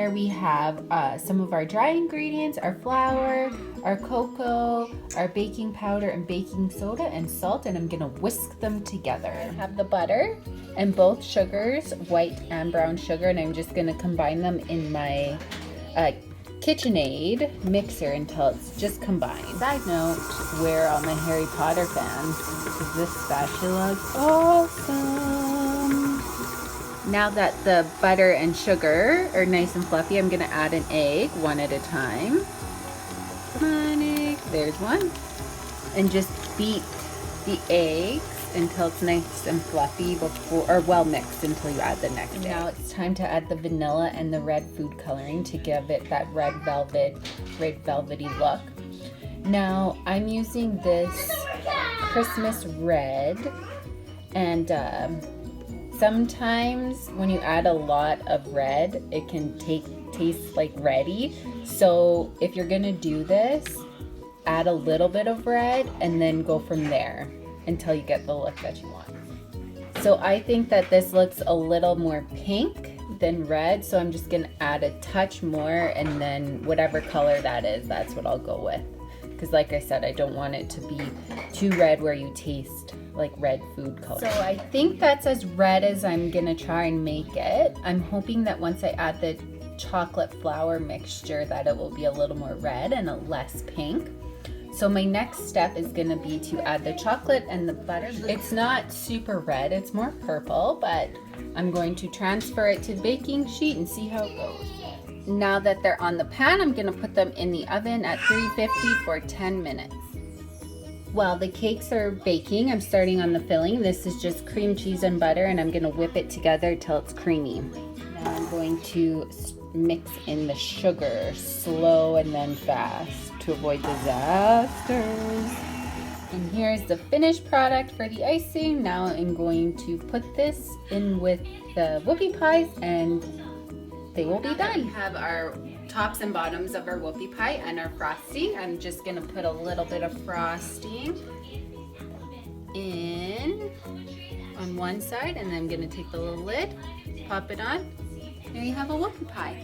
here we have some of our dry ingredients, our flour, our cocoa, our baking powder and baking soda and salt, and I'm gonna whisk them together. I have the butter and both sugars, white and brown sugar, and I'm just gonna combine them in my KitchenAid mixer until it's just combined. Side note, where all my Harry Potter fans, because this spatula looks awesome. Now that the butter and sugar are nice and fluffy, I'm gonna add an egg one at a time. Come on, egg. There's one. And just beat the eggs until it's nice and fluffy before, or well mixed until you add the next egg. Now it's time to add the vanilla and the red food coloring to give it that red velvety look. Now I'm using this Christmas red, and sometimes when you add a lot of red, it can taste like reddy. So if you're gonna do this, add a little bit of red and then go from there until you get the look that you want. So I think that this looks a little more pink than red, so I'm just gonna add a touch more, and then whatever color that is, that's what I'll go with. Because like I said, I don't want it to be too red where you taste like red food color. So I think that's as red as I'm gonna try and make it. I'm hoping that once I add the chocolate flour mixture that it will be a little more red and a less pink. So my next step is gonna be to add the chocolate and the butter. It's not super red, it's more purple, but I'm going to transfer it to the baking sheet and see how it goes. Now that they're on the pan, I'm gonna put them in the oven at 350 for 10 minutes. While the cakes are baking, I'm starting on the filling. This is just cream cheese and butter, and I'm gonna whip it together till it's creamy. Now I'm going to mix in the sugar, slow and then fast, to avoid disasters. And here's the finished product for the icing. Now I'm going to put this in with the whoopie pies and they will be done. We have our tops and bottoms of our whoopie pie and our frosting. I'm just gonna put a little bit of frosting in on one side, and then I'm gonna take the little lid, pop it on. There you have a whoopie pie.